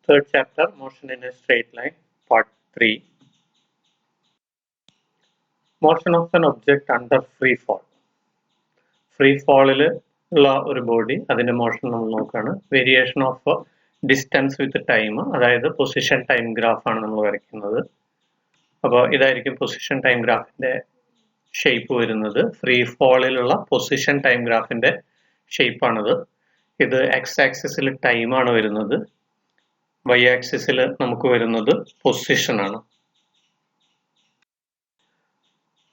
third chapter, motion in a straight line, part 3. Motion of an object under free fall. Free fall ഉള്ള ഒരു body അതിന്റെ motion നമ്മൾ നോക്കുകയാണ്. Variation of distance with time, അതായത് position time graph ആണ് നമ്മൾ വരയ്ക്കുന്നത്. അപ്പോൾ ഇതായിരിക്കും പൊസിഷൻ ടൈം ഗ്രാഫിന്റെ ഷേപ്പ് വരുന്നത്. ഫ്രീ ഫോളിലുള്ള പൊസിഷൻ ടൈം ഗ്രാഫിന്റെ ഷേപ്പാണിത്. ഇത് എക്സ് ആക്സിസിൽ ടൈമാണ് വരുന്നത്, വൈ ആക്സിസിൽ നമുക്ക് വരുന്നത് പൊസിഷൻ ആണ്.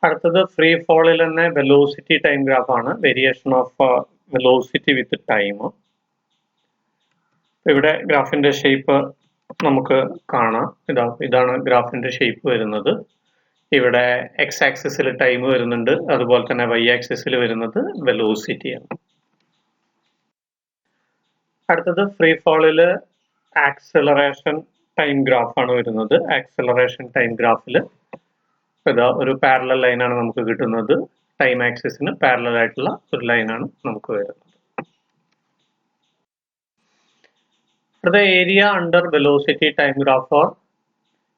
അടുത്തത് ഫ്രീ ഫോളിൽ തന്നെ വെലോസിറ്റി ടൈം ഗ്രാഫ് ആണ്, variation of velocity with time. ഇവിടെ ഗ്രാഫിന്റെ ഷേപ്പ് നമുക്ക് കാണാം. ഇതാണ് ഗ്രാഫിന്റെ ഷേപ്പ് വരുന്നത്. ഇവിടെ എക്സ് ആക്സിസിൽ ടൈം വരുന്നുണ്ട്, അതുപോലെ തന്നെ വൈ ആക്സിസിൽ വരുന്നത് വെലോസിറ്റിയാണ്. അടുത്തത് ഫ്രീ ഫോളില് ആക്സിലറേഷൻ ടൈം ഗ്രാഫ് ആണ് വരുന്നത്. ആക്സിലറേഷൻ ടൈം ഗ്രാഫിൽ ഇതാ ഒരു പാരലൽ ലൈനാണ് നമുക്ക് കിട്ടുന്നത്. ടൈം ആക്സിസിന് പാരലൽ ആയിട്ടുള്ള ഒരു ലൈനാണ് നമുക്ക് വരുന്നത്. അടുത്ത area under velocity time graph for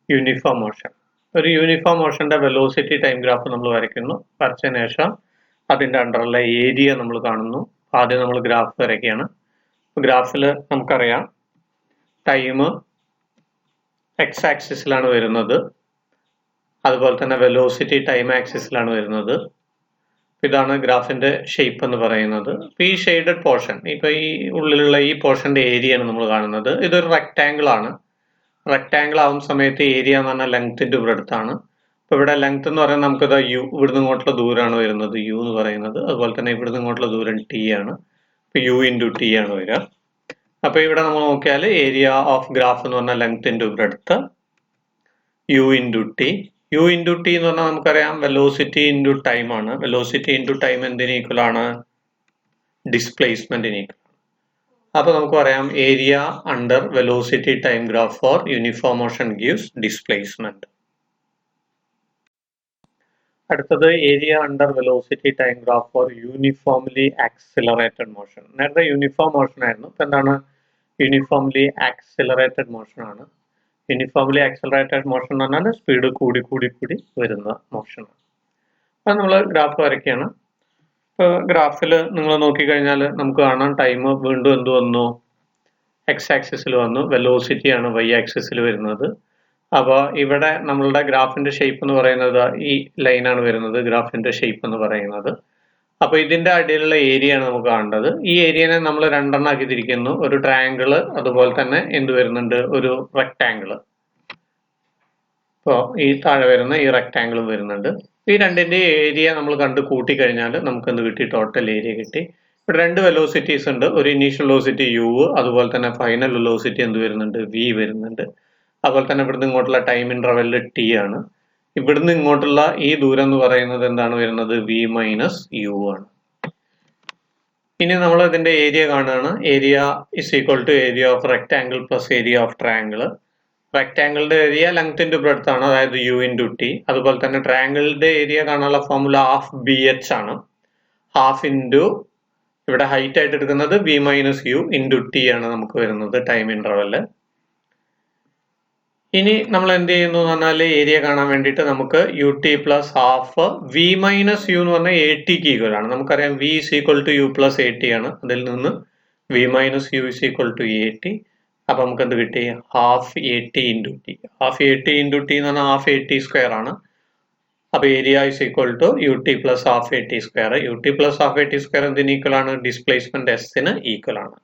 uniform motion. ഒരു യൂണിഫോം മോഷന്റെ വെലോസിറ്റി ടൈം ഗ്രാഫ് നമ്മൾ വരയ്ക്കുന്നു. വരച്ചതിന് ശേഷം അതിന്റെ അണ്ടറുള്ള ഏരിയ നമ്മൾ കാണുന്നു. ആദ്യം നമ്മൾ ഗ്രാഫ് വരയ്ക്കുകയാണ്. ഗ്രാഫിൽ നമുക്കറിയാം ടൈം എക്സ് ആക്സിസിലാണ് വരുന്നത്, അതുപോലെ തന്നെ വെലോസിറ്റി ടൈം ആക്സിസിലാണ് വരുന്നത്. ഇതാണ് ഗ്രാഫിന്റെ ഷേപ്പ് എന്ന് പറയുന്നത്. ഈ ഷെയ്ഡഡ് പോർഷൻ, ഇപ്പൊ ഈ ഉള്ളിലുള്ള ഈ പോർഷന്റെ ഏരിയ ആണ് നമ്മൾ കാണുന്നത്. ഇതൊരു റെക്ടാങ്കിൾ ആണ്. റെക്ടാങ്കിൾ ആവുന്ന സമയത്ത് ഏരിയ എന്ന് പറഞ്ഞാൽ ലെങ്ത്തിന്റെ അടുത്താണ്. അപ്പൊ ഇവിടെ ലെങ്ത് എന്ന് പറയുന്നത് നമുക്കിത് യു, ഇവിടുന്ന് ഇങ്ങോട്ടുള്ള ദൂരമാണ് വരുന്നത് യു എന്ന് പറയുന്നത്. അതുപോലെ തന്നെ ഇവിടുന്ന് ഇങ്ങോട്ടുള്ള ദൂരം ടി ആണ്. ഇപ്പൊ യു ഇൻറ്റു ടി ആണ് വരിക. അപ്പൊ ഇവിടെ നമ്മൾ നോക്കിയാൽ ഏരിയ ഓഫ് ഗ്രാഫ് എന്ന് പറഞ്ഞാൽ ലെങ്ത്തിന്റെ അടുത്ത് u into t. U into t എന്ന് പറഞ്ഞാൽ നമുക്കറിയാം വെലോസിറ്റി ഇൻറ്റു ടൈം ആണ്. വെലോസിറ്റി ഇൻറ്റു ടൈം എന്തിന് ഈക്വൽ ആണ്? ഡിസ്പ്ലേസ്മെന്റിന് ഈക്വൽ. അപ്പൊ നമുക്ക് പറയാം area under velocity time graph for uniform motion gives displacement. അടുത്തത് area under velocity time graph for uniformly accelerated motion. നേരത്തെ യൂണിഫോം മോഷൻ ആയിരുന്നു, ഇപ്പൊ എന്താണ്? യൂണിഫോംലി ആക്സിലറേറ്റഡ് മോഷൻ ആണ്. യൂണിഫോംലി ആക്സിലറേറ്റഡ് മോഷൻ എന്ന് പറഞ്ഞാൽ സ്പീഡ് കൂടി കൂടി കൂടി വരുന്ന മോഷനാണ്. അത് നമ്മൾ ഗ്രാഫ് വരയ്ക്കുകയാണ്. ഇപ്പോൾ ഗ്രാഫിൽ നിങ്ങൾ നോക്കിക്കഴിഞ്ഞാൽ നമുക്ക് കാണാം ടൈം വീണ്ടും എന്ത് വന്നു? എക്സ് ആക്സിസിൽ വന്നു. വെലോസിറ്റി ആണ് വൈ ആക്സിസിൽ വരുന്നത്. അപ്പോൾ ഇവിടെ നമ്മളുടെ ഗ്രാഫിന്റെ ഷേപ്പ് എന്ന് പറയുന്നത് ഈ ലൈനാണ് വരുന്നത്, ഗ്രാഫിന്റെ ഷേപ്പ് എന്ന് പറയുന്നത്. അപ്പൊ ഇതിന്റെ അടിയിലുള്ള ഏരിയ ആണ് നമുക്ക് കാണേണ്ടത്. ഈ ഏരിയനെ നമ്മൾ രണ്ടെണ്ണം ആക്കി തിരിക്കുന്നു. ഒരു ട്രയാങ്കിള്, അതുപോലെ തന്നെ എന്ത് വരുന്നുണ്ട്? ഒരു റെക്ടാങ്കിള്. ഇപ്പോൾ ഈ താഴെ വരുന്ന ഈ റെക്ടാങ്കിളും വരുന്നുണ്ട്. ഈ രണ്ടിന്റെ ഏരിയ നമ്മൾ കണ്ട് കൂട്ടിക്കഴിഞ്ഞാൽ നമുക്ക് എന്ത് കിട്ടി? ടോട്ടൽ ഏരിയ കിട്ടി. ഇവിടെ രണ്ട് വെലോസിറ്റീസ് ഉണ്ട്. ഒരു ഇനീഷ്യൽ വെലോസിറ്റി യു, അതുപോലെ തന്നെ ഫൈനൽ വെലോസിറ്റി എന്ത് വരുന്നുണ്ട്? വി വരുന്നുണ്ട്. അതുപോലെ തന്നെ ഇവിടുന്ന് ഇങ്ങോട്ടുള്ള ടൈം ഇന്റർവെല്ല് ടി ആണ്. ഇവിടുന്ന് ഇങ്ങോട്ടുള്ള ഈ ദൂരം എന്ന് പറയുന്നത് എന്താണ് വരുന്നത്? വി മൈനസ് യു ആണ്. ഇനി നമ്മൾ ഇതിന്റെ ഏരിയ കാണുകയാണ്. Area is equal to area of rectangle plus area of triangle. റെക്ടാങ്കിളിന്റെ ഏരിയ ലെങ്ത്തിന്റെ അടുത്താണ്, അതായത് യു ഇൻറ്റു ടി. അതുപോലെ തന്നെ ട്രയാങ്കിളിന്റെ ഏരിയ കാണാനുള്ള ഫോർമുല ഹാഫ് ബി എച്ച് ആണ്. ഹാഫ് ഇൻറ്റു ഇവിടെ ഹൈറ്റ് ആയിട്ട് എടുക്കുന്നത് v minus u into t ആണ് നമുക്ക് വരുന്നത് ടൈം ഇന്റർവെല്. ഇനി നമ്മൾ എന്ത് ചെയ്യുന്നു എന്ന് പറഞ്ഞാൽ ഏരിയ കാണാൻ വേണ്ടിയിട്ട് നമുക്ക് u t plus half v minus u എന്ന് പറഞ്ഞാൽ എ ടിക്ക് ഈക്വൽ ആണ്. നമുക്കറിയാം v is equal to u plus a t ആണ്. അതിൽ നിന്ന് v minus u is equal to a t. അപ്പൊ നമുക്ക് എന്ത് കിട്ടി? Half a t into t. Half a t into t എന്ന് പറഞ്ഞാൽ ഹാഫ് എ ടി സ്ക്വയർ ആണ്. അപ്പൊ area is equal to u t plus half a t square. U t plus half a t square എന്തിന് equal ആണ്? Displacement എസിന് equal ആണ്.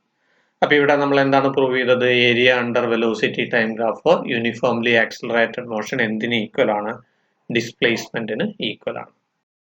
അപ്പൊ ഇവിടെ നമ്മൾ എന്താണ് പ്രൂവ് ചെയ്തത്? Area under velocity time graph for uniformly accelerated motion എന്തിന് ഈക്വൽ ആണ്? ഡിസ്പ്ലേസ്മെന്റിന് ഈക്വൽ ആണ്.